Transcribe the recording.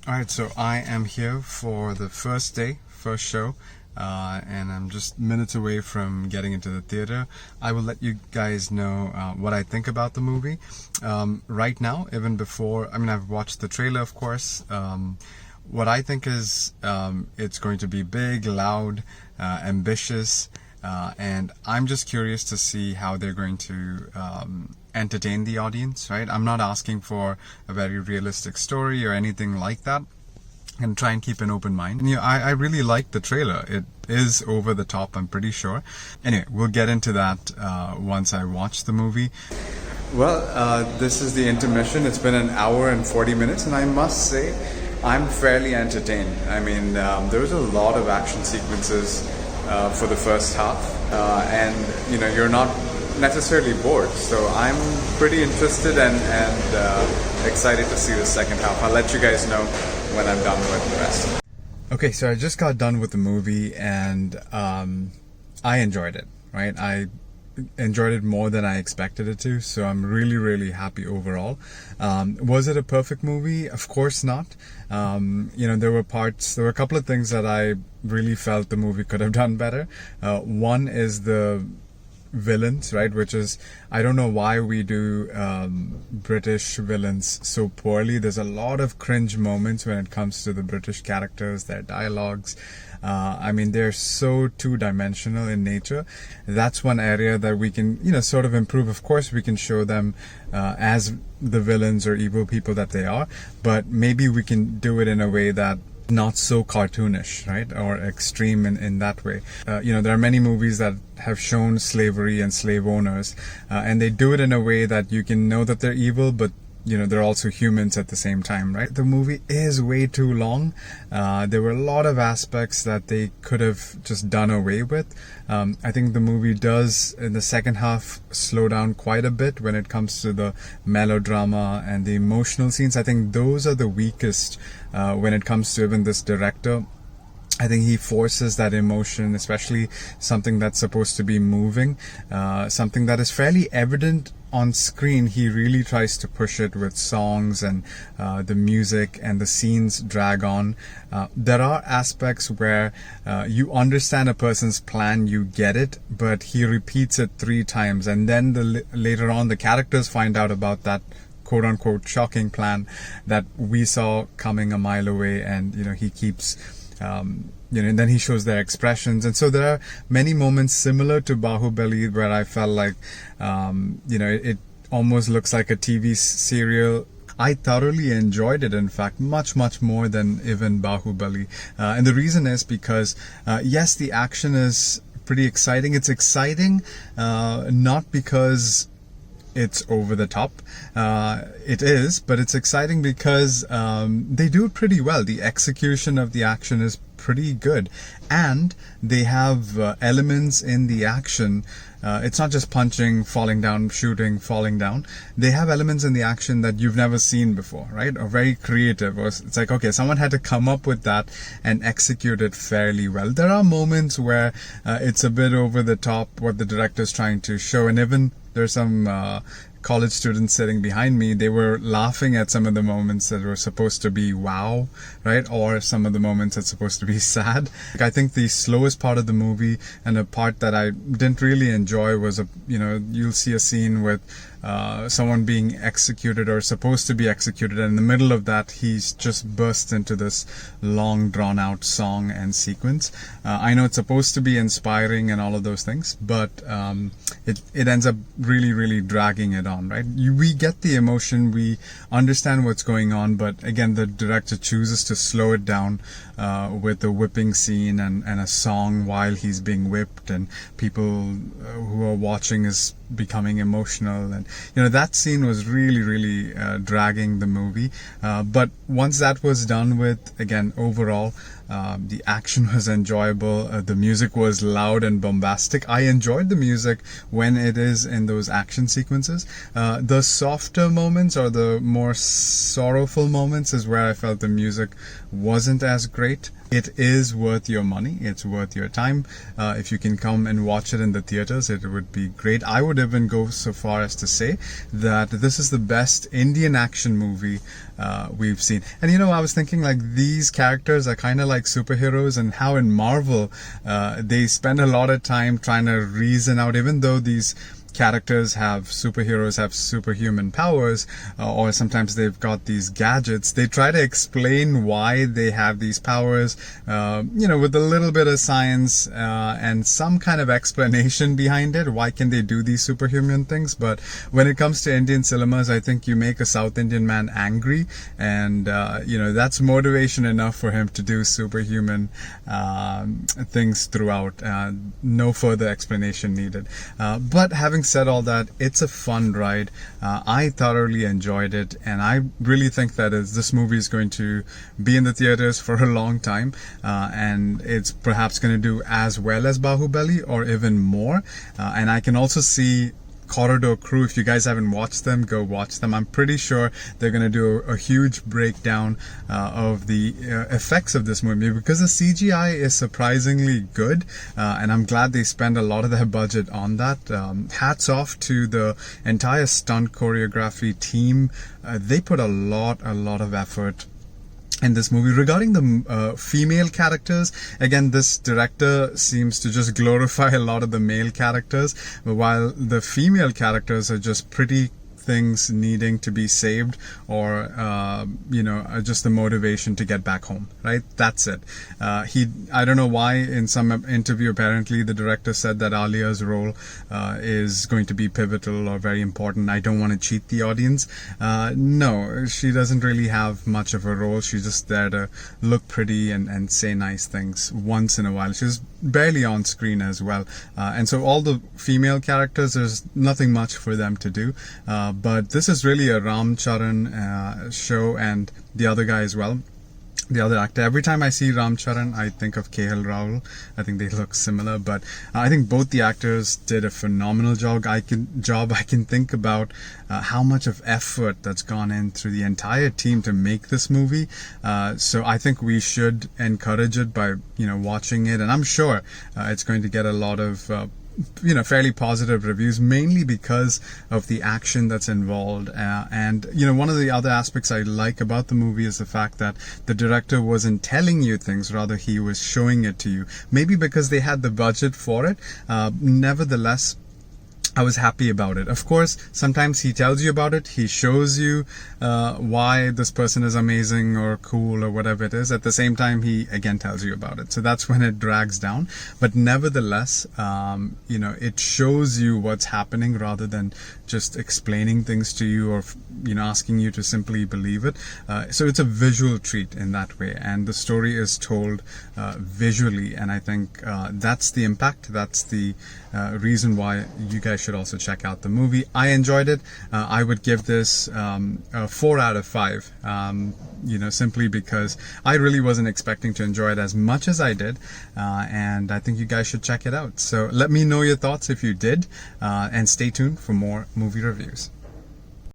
Alright, so I am here for the first show, and I'm just minutes away from getting into the theater. I will let you guys know what I think about the movie. Right now, even before, I've watched the trailer, of course. What I think is it's going to be big, loud, ambitious, and I'm just curious to see how they're going to entertain the audience, right? I'm not asking for a very realistic story or anything like that, and try and keep an open mind. And, I really like the trailer. It is over the top, I'm pretty sure. Anyway, we'll get into that once I watch the movie. Well, this is the intermission. It's been an hour and 40 minutes, and I must say, I'm fairly entertained. There's a lot of action sequences for the first half, and you're not necessarily bored, so I'm pretty interested and excited to see the second half. I'll let you guys know when I'm done with the rest. Okay, so I just got done with the movie, and I enjoyed it, right? I enjoyed it more than I expected it to, so I'm really, really happy overall. Was it a perfect movie? Of course not. There were a couple of things that I really felt the movie could have done better. One is the villains, right? Which is, I don't know why we do British villains so poorly. There's a lot of cringe moments when it comes to the British characters, their dialogues. They're so two-dimensional in nature. That's one area that we can, sort of improve. Of course, we can show them as the villains or evil people that they are, but maybe we can do it in a way that not so cartoonish, right, or extreme in that way. There are many movies that have shown slavery and slave owners, and they do it in a way that you can know that they're evil, but they're also humans at the same time, right? The movie is way too long. There were a lot of aspects that they could have just done away with. I think the movie does, in the second half, slow down quite a bit when it comes to the melodrama and the emotional scenes. I think those are the weakest when it comes to even this director. I think he forces that emotion, especially something that's supposed to be moving, something that is fairly evident on screen. He really tries to push it with songs, and the music and the scenes drag on. There are aspects where you understand a person's plan, you get it, but he repeats it 3 times, and then later on the characters find out about that quote-unquote shocking plan that we saw coming a mile away, and he keeps and then he shows their expressions. And so there are many moments similar to Bahubali where I felt like it almost looks like a TV serial. I thoroughly enjoyed it, in fact, much more than even Bahubali, and the reason is because yes, the action is pretty exciting. It's exciting not because it's over the top. It is, but it's exciting because they do it pretty well. The execution of the action is pretty good, and they have elements in the action. It's not just punching, falling down, shooting, falling down. They have elements in the action that you've never seen before, right? Or very creative. Or it's like, okay, someone had to come up with that and execute it fairly well. There are moments where it's a bit over the top what the director's trying to show, and even there's some college students sitting behind me. They were laughing at some of the moments that were supposed to be wow, right? Or some of the moments that's supposed to be sad. I think the slowest part of the movie, and a part that I didn't really enjoy, was you'll see a scene with someone being executed or supposed to be executed, and in the middle of that he's just burst into this long drawn out song and sequence. I know it's supposed to be inspiring and all of those things, but it ends up really dragging it on, right? We get the emotion, we understand what's going on, but again, the director chooses to slow it down with a whipping scene and a song while he's being whipped, and people who are watching is becoming emotional, and that scene was really dragging the movie, but once that was done with, again, overall the action was enjoyable, the music was loud and bombastic. I enjoyed the music when it is in those action sequences. The softer moments, or the more sorrowful moments, is where I felt the music wasn't as great. It is worth your money. It's worth your time. If you can come and watch it in the theaters, it would be great. I would even go so far as to say that this is the best Indian action movie we've seen. insane. And I was thinking like these characters are kind of like superheroes, and how in Marvel they spend a lot of time trying to reason out, even though these superheroes have superhuman powers, or sometimes they've got these gadgets, they try to explain why they have these powers, with a little bit of science and some kind of explanation behind it. Why can they do these superhuman things? But when it comes to Indian cinemas, I think you make a South Indian man angry, and that's motivation enough for him to do superhuman things throughout. No further explanation needed. But having said all that, it's a fun ride. I thoroughly enjoyed it, and I really think that this movie is going to be in the theaters for a long time, and it's perhaps going to do as well as Bahubali or even more. And I can also see Corridor Crew. If you guys haven't watched them, go watch them. I'm pretty sure they're going to do a huge breakdown of the effects of this movie, because the CGI is surprisingly good, and I'm glad they spend a lot of their budget on that. Hats off to the entire stunt choreography team. They put a lot of effort in this movie. Regarding the female characters, again, this director seems to just glorify a lot of the male characters, while the female characters are just pretty things needing to be saved, or just the motivation to get back home, right? That's it. I don't know why, in some interview apparently the director said that Alia's role is going to be pivotal or very important. I don't want to cheat the audience. No, she doesn't really have much of a role. She's just there to look pretty and say nice things once in a while. She's barely on screen as well, and so all the female characters, there's nothing much for them to do. But this is really a Ram Charan show, and the other guy as well, the other actor. Every time I see Ram Charan, I think of KL Rahul. I think they look similar, but I think both the actors did a phenomenal job. I can think about how much of effort that's gone in through the entire team to make this movie. So I think we should encourage it by watching it, and I'm sure it's going to get a lot of fairly positive reviews, mainly because of the action that's involved. And one of the other aspects I like about the movie is the fact that the director wasn't telling you things, rather he was showing it to you. Maybe because they had the budget for it. Nevertheless, I was happy about it. Of course, sometimes he tells you about it. He shows you why this person is amazing or cool or whatever it is. At the same time, he again tells you about it. So that's when it drags down. But nevertheless, it shows you what's happening rather than just explaining things to you, or asking you to simply believe it. So it's a visual treat in that way, and the story is told visually. And I think that's the impact. That's the reason why you guys should also check out the movie. I enjoyed it. I would give this a 4 out of 5, simply because I really wasn't expecting to enjoy it as much as I did, and I think you guys should check it out. So let me know your thoughts if you did, and stay tuned for more movie reviews.